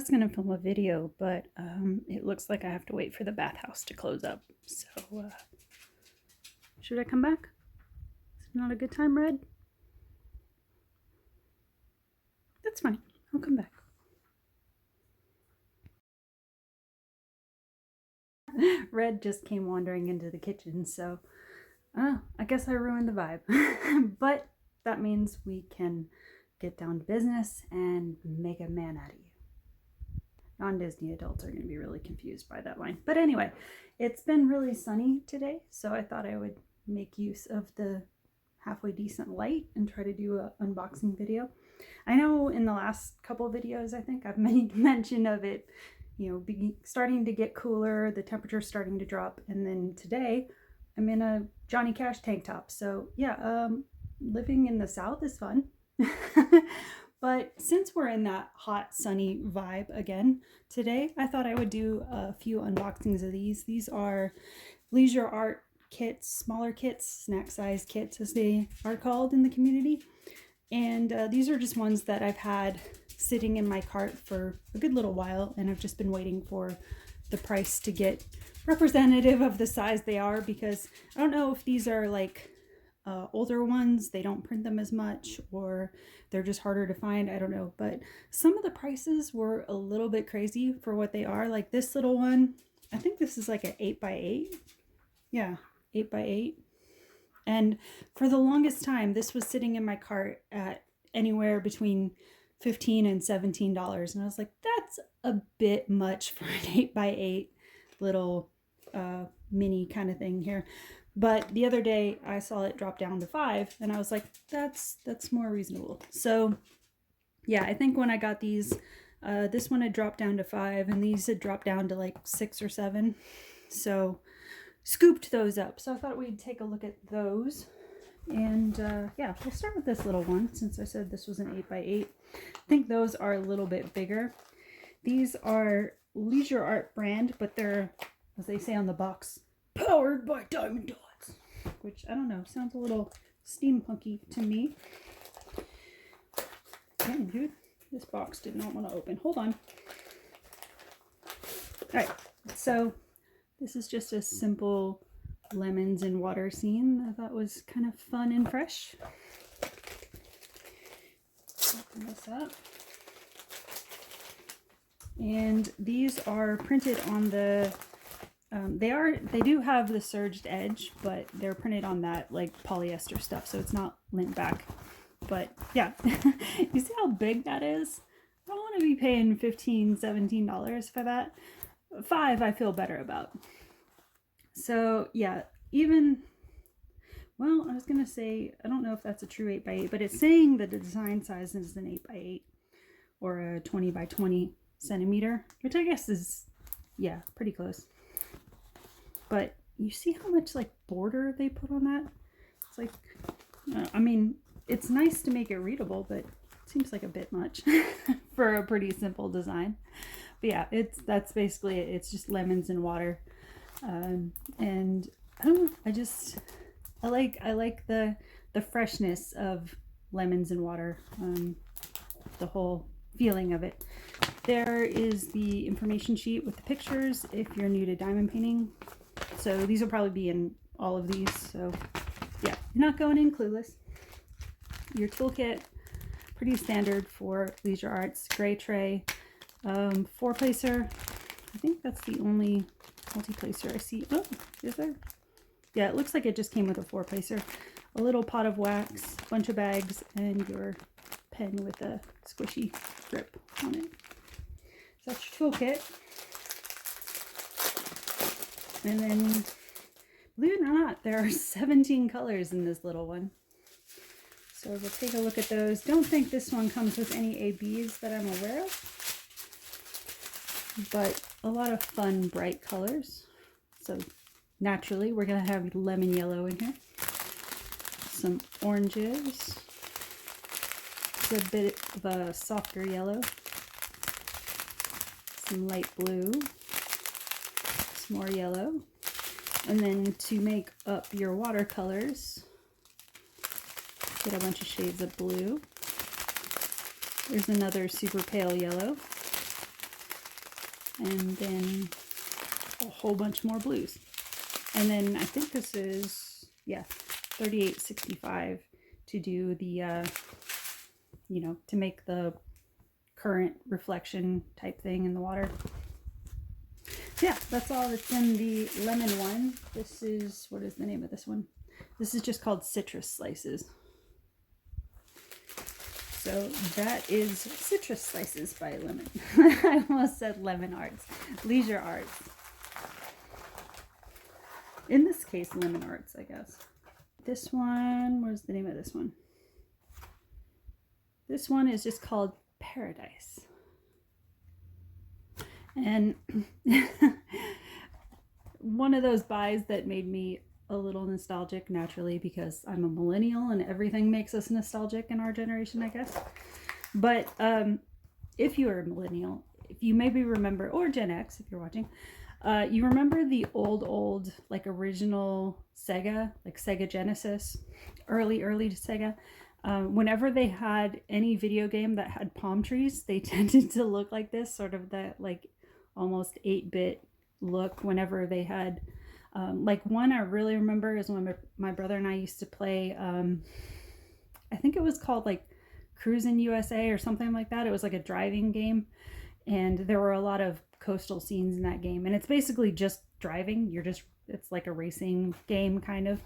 was going to film a video, but it looks like I have to wait for the bathhouse to close up. So, should I come back? It's not a good time, Red? That's fine. I'll come back. Red just came wandering into the kitchen, so I guess I ruined the vibe. But that means we can get down to business and make a man out of you. Non-Disney adults are going to be really confused by that line. But anyway, it's been really sunny today, so I thought I would make use of the halfway decent light and try to do an unboxing video. I know in the last couple of videos, I think I've made mention of it, you know, starting to get cooler, the temperature starting to drop, and then today I'm in a Johnny Cash tank top. So yeah, living in the South is fun. But since we're in that hot, sunny vibe again today, I thought I would do a few unboxings of these. These are leisure art kits, smaller kits, snack size kits as they are called in the community. And these are just ones that I've had sitting in my cart for a good little while, and I've just been waiting for the price to get representative of the size they are, because I don't know if these are like older ones, they don't print them as much, or they're just harder to find. I don't know, but some of the prices were a little bit crazy for what they are. Like this little one, I think this is like an 8x8. Yeah, 8x8. And for the longest time, this was sitting in my cart at anywhere between $15 and $17. And I was like, that's a bit much for an 8x8 little mini kind of thing here. But the other day I saw it drop down to $5, and I was like, that's more reasonable. So yeah, I think when I got these, this one had dropped down to $5, and these had dropped down to like $6 or $7. So scooped those up. So I thought we'd take a look at those. And yeah, we'll start with this little one, since I said this was an 8x8. I think those are a little bit bigger. These are Leisure Art brand, but they're, as they say on the box, powered by diamond dots, which I don't know, sounds a little steampunky to me. Dang, dude, this box did not want to open. Hold on. All right, so this is just a simple lemons and water scene I thought was kind of fun and fresh. Open this up. And these are printed on the they do have the serged edge, but they're printed on that like polyester stuff, so it's not lint back. But yeah, you see how big that is? I don't want to be paying $15, $17 for that. $5 I feel better about. So yeah, even, well, I was gonna say, I don't know if that's a true 8x8, but it's saying that the design size is an 8x8 or a 20 by 20 centimeter, which I guess is, yeah, pretty close. But you see how much like border they put on that? It's like, I mean, it's nice to make it readable, but it seems like a bit much for a pretty simple design. But yeah, that's basically it. It's just lemons and water. And I don't know, I like the freshness of lemons and water, the whole feeling of it. There is the information sheet with the pictures if you're new to diamond painting. So these will probably be in all of these. So yeah, you're not going in clueless. Your toolkit, pretty standard for Leisure Arts, gray tray, 4-placer. I think that's the only multi-placer I see. Oh, is there? Yeah, it looks like it just came with a 4-placer. A little pot of wax, bunch of bags, and your pen with a squishy grip on it. So that's your toolkit. And then, believe it or not, there are 17 colors in this little one. So we'll take a look at those. Don't think this one comes with any ABs that I'm aware of, but a lot of fun, bright colors. So naturally, we're going to have lemon yellow in here, some oranges, a bit of a softer yellow, some light blue, some more yellow, and then to make up your watercolors, get a bunch of shades of blue. There's another super pale yellow, and then a whole bunch more blues. And then I think this is, yeah, 3865 to do the, you know, to make the current reflection type thing in the water. So yeah, that's all that's in the lemon one. This is, what is the name of this one? This is just called Citrus Slices. So that is Citrus Slices by Lemon. I almost said Lemon Arts. Leisure Arts. In this case, Lemon Arts, I guess. This one, where's the name of this one? This one is just called Paradise. And one of those buys that made me a little nostalgic naturally, because I'm a millennial and everything makes us nostalgic in our generation, I guess. But if you are a millennial, if you maybe remember, or Gen X if you're watching, you remember the old like original Sega, like Sega Genesis, early to Sega. Whenever they had any video game that had palm trees, they tended to look like this, sort of that like almost 8-bit look. Whenever they had like one I really remember is when my brother and I used to play, I think it was called like Cruisin' USA or something like that. It was like a driving game, and there were a lot of coastal scenes in that game, and it's basically just driving. It's like a racing game kind of,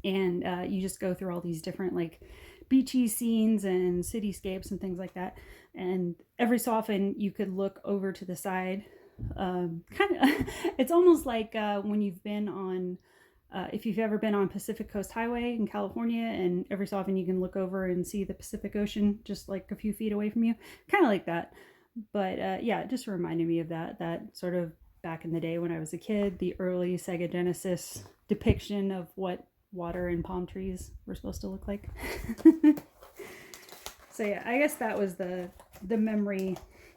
and you just go through all these different like beachy scenes and cityscapes and things like that, and every so often you could look over to the side. Kind of it's almost like when you've been on if you've ever been on Pacific Coast Highway in California, and every so often you can look over and see the Pacific Ocean just like a few feet away from you, kind of like that. But yeah, it just reminded me of that sort of back in the day when I was a kid, the early Sega Genesis depiction of what water and palm trees were supposed to look like. So yeah, I guess that was the memory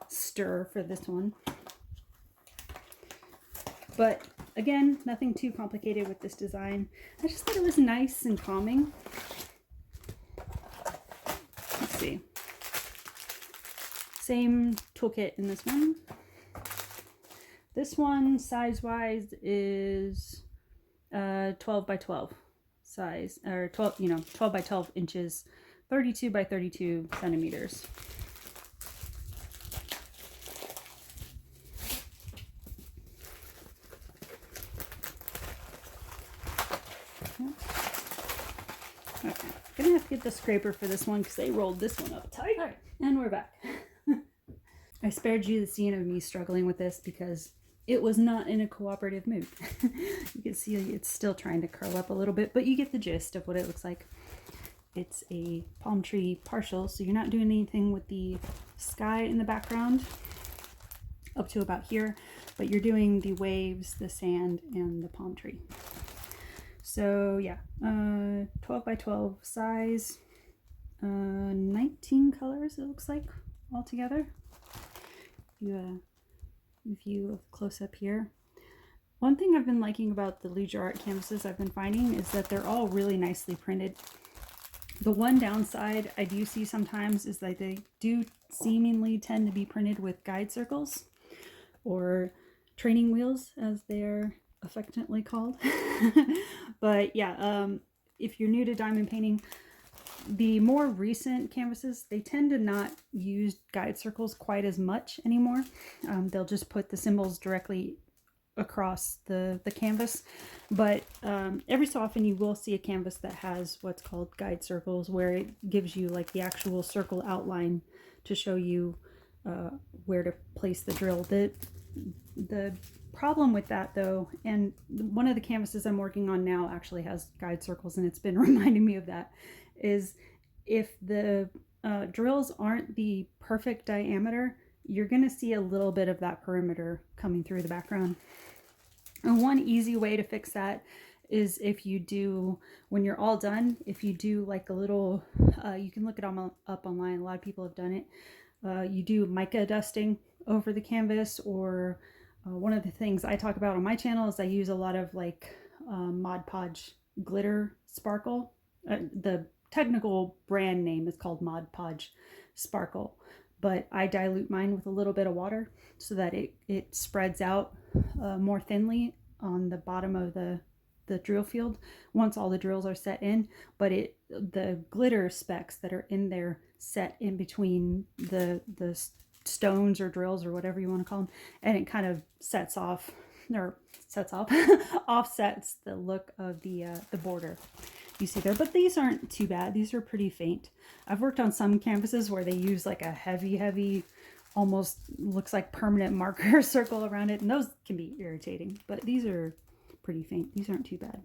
stir for this one. But again, nothing too complicated with this design. I just thought it was nice and calming. Let's see. Same toolkit in this one. This one, size-wise, is 12 by 12 size, or 12, 12 by 12 inches, 32 by 32 centimeters. Okay, I'm gonna have to get the scraper for this one because they rolled this one up tight. All right, and we're back. I spared you the scene of me struggling with this because it was not in a cooperative mood. You can see it's still trying to curl up a little bit, but you get the gist of what it looks like. It's a palm tree partial, so you're not doing anything with the sky in the background up to about here, but you're doing the waves, the sand, and the palm tree. So yeah, 12 by 12 size, 19 colors it looks like altogether. View of close up here. One thing I've been liking about the Leisure Art canvases I've been finding is that they're all really nicely printed. The one downside I do see sometimes is that they do seemingly tend to be printed with guide circles, or training wheels as they're affectionately called. But yeah, if you're new to diamond painting, the more recent canvases, they tend to not use guide circles quite as much anymore. They'll just put the symbols directly across the canvas. But every so often you will see a canvas that has what's called guide circles, where it gives you like the actual circle outline to show you where to place the drill. The problem with that though, and one of the canvases I'm working on now actually has guide circles, and it's been reminding me of that, is if the drills aren't the perfect diameter, you're going to see a little bit of that perimeter coming through the background. And one easy way to fix that is if you do, when you're all done, if you do like a little, you can look it up online, a lot of people have done it. You do mica dusting over the canvas, or one of the things I talk about on my channel is I use a lot of like Mod Podge glitter sparkle. The technical brand name is called Mod Podge Sparkle, but I dilute mine with a little bit of water so that it spreads out more thinly on the bottom of the drill field once all the drills are set in. But the glitter specks that are in there set in between the stones or drills or whatever you want to call them, and it kind of offsets the look of the border you see there. But these aren't too bad. These are pretty faint. I've worked on some canvases where they use like a heavy, almost looks like permanent marker circle around it, and those can be irritating, but these are pretty faint. These aren't too bad.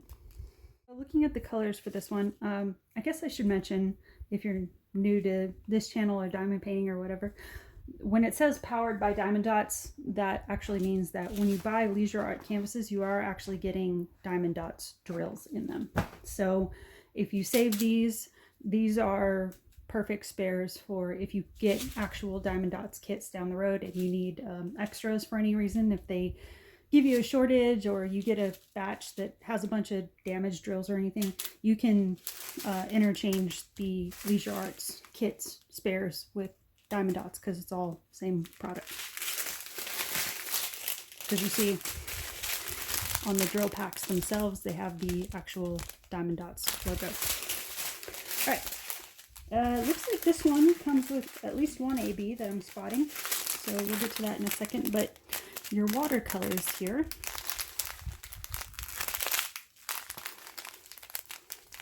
Looking at the colors for this one, I guess I should mention, if you're new to this channel or diamond painting or whatever, when it says powered by Diamond Dots, that actually means that when you buy Leisure Art canvases, you are actually getting Diamond Dots drills in them. So if you save these are perfect spares for if you get actual Diamond Dots kits down the road and you need extras for any reason. If they give you a shortage or you get a batch that has a bunch of damaged drills or anything, you can interchange the Leisure Arts kits spares with Diamond Dots, because it's all same product. Because you see on the drill packs themselves, they have the actual Diamond Dots logo. All right, looks like this one comes with at least one AB that I'm spotting, so we'll get to that in a second. But your watercolors here,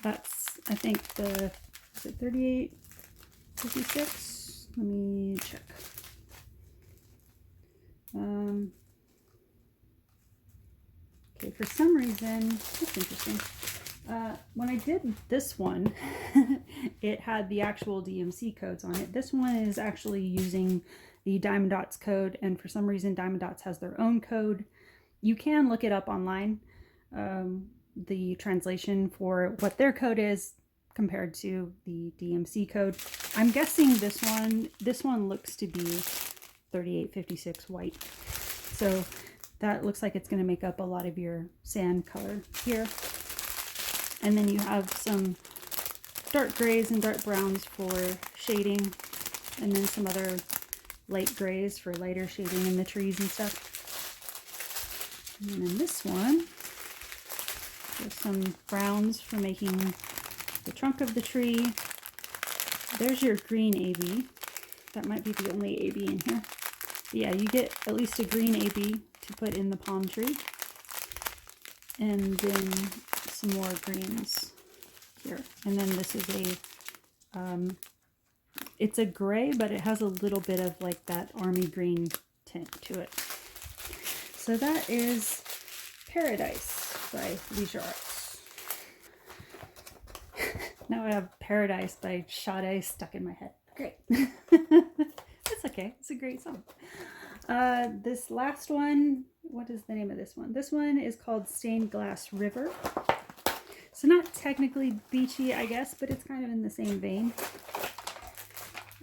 that's, I think, is it 3856? Let me check. Okay, for some reason, that's interesting. When I did this one, it had the actual DMC codes on it. This one is actually using the Diamond Dots code, and for some reason Diamond Dots has their own code. You can look it up online, the translation for what their code is compared to the DMC code. I'm guessing this one looks to be 3856 white. So that looks like it's going to make up a lot of your sand color here. And then you have some dark grays and dark browns for shading, and then some other light grays for lighter shading in the trees and stuff. And then this one, there's some browns for making the trunk of the tree. There's your green AB. That might be the only AB in here. Yeah, you get at least a green AB to put in the palm tree. And then some more greens here. And then this is it's a gray, but it has a little bit of like that army green tint to it. So that is Paradise by Leisure Arts. Now I have Paradise by Sade stuck in my head. Great. It's okay. It's a great song. This last one, what is the name of this one? This one is called Stained Glass River. So not technically beachy, I guess, but it's kind of in the same vein.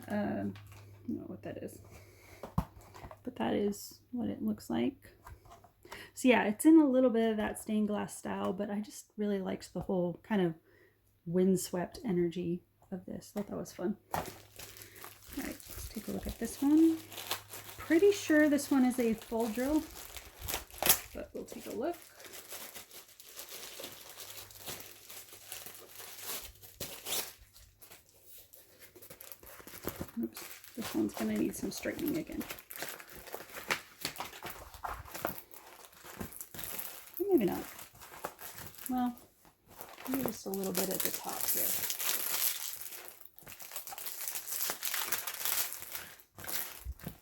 I don't know what that is, but that is what it looks like. So yeah, it's in a little bit of that stained glass style, but I just really liked the whole kind of windswept energy of this. Thought that was fun. All right, let's take a look at this one. Pretty sure this one is a full drill, but we'll take a look. Oops, this one's gonna need some straightening again. Maybe not. Well, maybe just a little bit at the top here.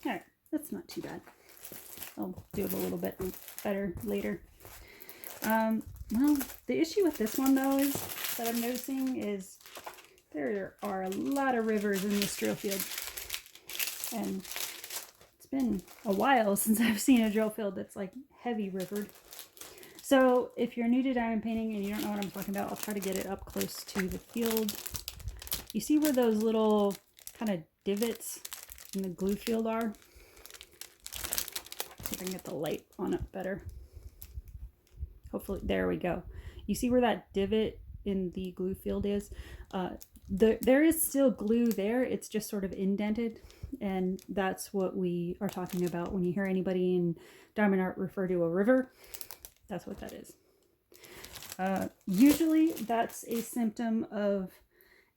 Alright, that's not too bad. I'll do it a little bit better later. Well, the issue with this one though is that I'm noticing is there are a lot of rivers in this drill field. And it's been a while since I've seen a drill field that's like heavy rivered. So if you're new to diamond painting and you don't know what I'm talking about, I'll try to get it up close to the field. You see where those little kind of divots in the glue field are? See if I can get the light on it better. Hopefully, there we go. You see where that divot in the glue field is? There is still glue there. It's just sort of indented. And that's what we are talking about when you hear anybody in diamond art refer to a river. That's what that is. Usually that's a symptom of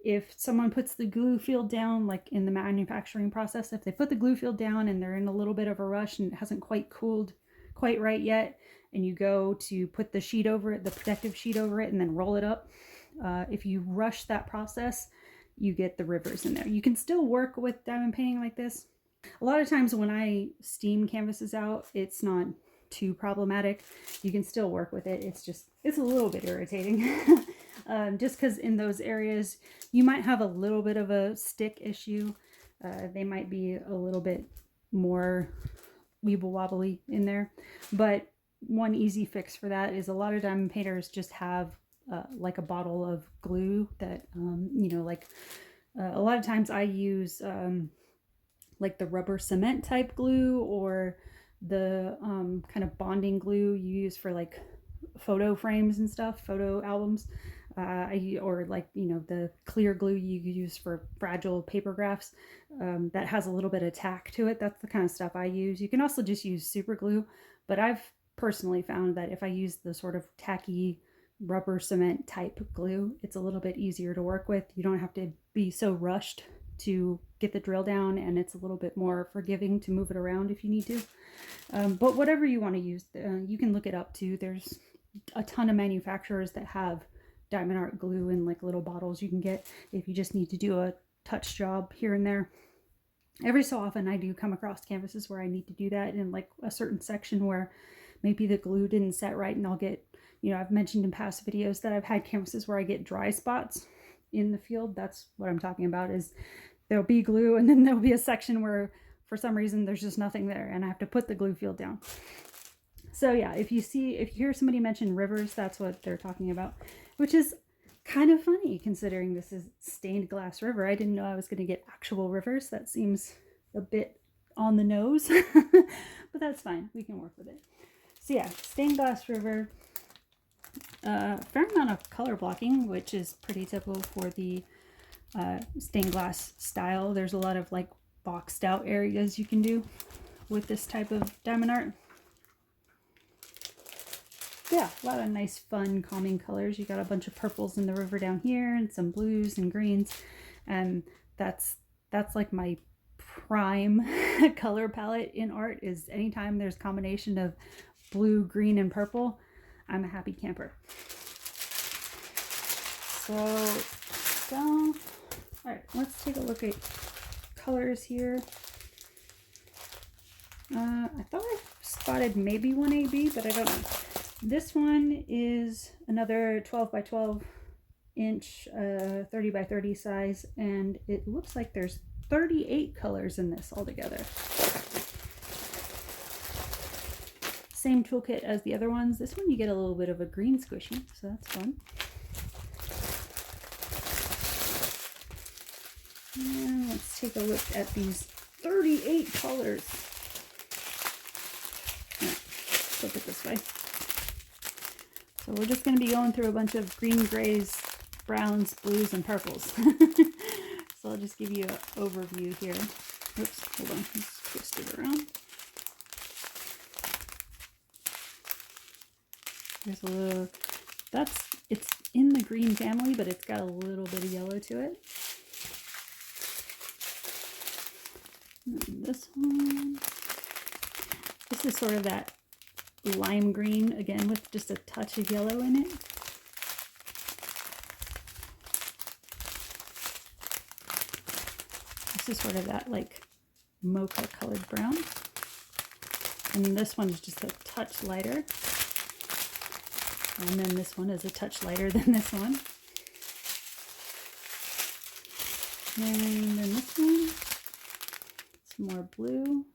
if someone puts the glue field down, like in the manufacturing process, if they put the glue field down and they're in a little bit of a rush and it hasn't quite cooled quite right yet, and you go to put the sheet over it, the protective sheet over it, and then roll it up, if you rush that process, you get the rivers in there. You can still work with diamond painting like this. A lot of times when I steam canvases out, it's not too problematic. You can still work with it. It's a little bit irritating. Just because in those areas you might have a little bit of a stick issue. They might be a little bit more weeble wobbly in there. But one easy fix for that is a lot of diamond painters just have like a bottle of glue that, you know, like a lot of times I use like the rubber cement type glue, or the kind of bonding glue you use for like photo frames and stuff, photo albums, or like, you know, the clear glue you use for fragile paper graphs, that has a little bit of tack to it. That's the kind of stuff I use. You can also just use super glue, but I've personally found that if I use the sort of tacky rubber cement type glue, it's a little bit easier to work with. You don't have to be so rushed to get the drill down, and it's a little bit more forgiving to move it around if you need to. But whatever you want to use, you can look it up too. There's a ton of manufacturers that have diamond art glue in like little bottles you can get if you just need to do a touch job here and there. Every so often I do come across canvases where I need to do that in like a certain section where maybe the glue didn't set right, and I'll get, you know, I've mentioned in past videos that I've had canvases where I get dry spots in the field. That's what I'm talking about, is there'll be glue and then there'll be a section where for some reason there's just nothing there and I have to put the glue field down. So yeah, if you hear somebody mention rivers, that's what they're talking about, which is kind of funny considering this is stained glass river. I didn't know I was going to get actual rivers. That seems a bit on the nose, but that's fine. We can work with it. So yeah, stained glass river, fair amount of color blocking, which is pretty typical for the stained glass style. There's a lot of like boxed out areas you can do with this type of diamond art. Yeah, a lot of nice fun calming colors. You got a bunch of purples in the river down here and some blues and greens, and that's like my prime color palette in art. Is anytime there's a combination of blue, green, and purple, I'm a happy camper. So all right, let's take a look at colors here. I thought I spotted maybe one AB, but I don't know. This one is another 12 by 12 inch, 30 by 30 size, and it looks like there's 38 colors in this altogether. Same toolkit as the other ones. This one you get a little bit of a green squishy, so that's fun. And let's take a look at these 38 colors. Right, flip it this way. So we're just going to be going through a bunch of green, grays, browns, blues, and purples. So I'll just give you an overview here. Oops, hold on, let's twist it around. There's a little, it's in the green family, but it's got a little bit of yellow to it. And this one, this is sort of that lime green, again with just a touch of yellow in it. This is sort of that like mocha colored brown. And this one is just a touch lighter. And then this one is a touch lighter than this one. And then this one, some more blue.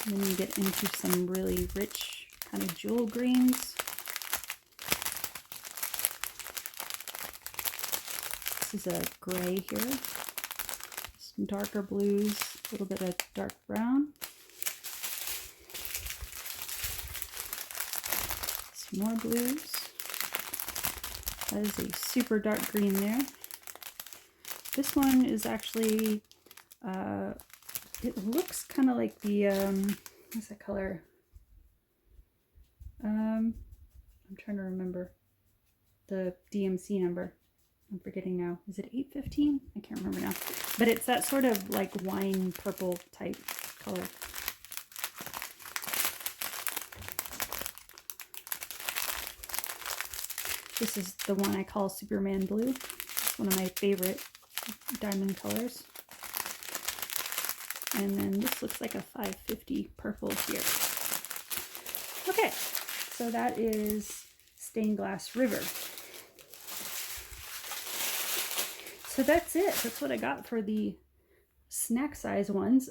And then you get into some really rich kind of jewel greens. This is a gray here. Some darker blues, a little bit of dark brown. Some more blues. That is a super dark green there. This one is actually It looks kind of like the, what's that color? I'm trying to remember the DMC number. I'm forgetting now. Is it 815? I can't remember now. But it's that sort of like wine purple type color. This is the one I call Superman Blue. It's one of my favorite diamond colors. And then this looks like a 550 purple here. Okay, so that is Stained Glass River. So that's it. That's what I got for the snack size ones.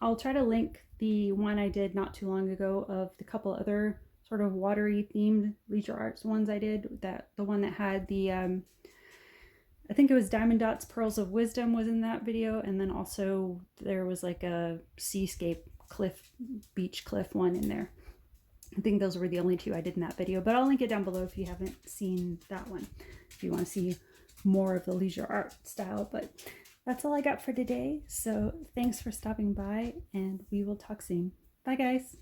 I'll try to link the one I did not too long ago of the couple other sort of watery themed leisure arts ones I did. The one that had the I think it was Diamond Dots Pearls of Wisdom was in that video, and then also there was like a seascape cliff, beach cliff one in there. I think those were the only two I did in that video, but I'll link it down below if you haven't seen that one, if you want to see more of the leisure art style. But that's all I got for today. So thanks for stopping by, and we will talk soon. Bye guys.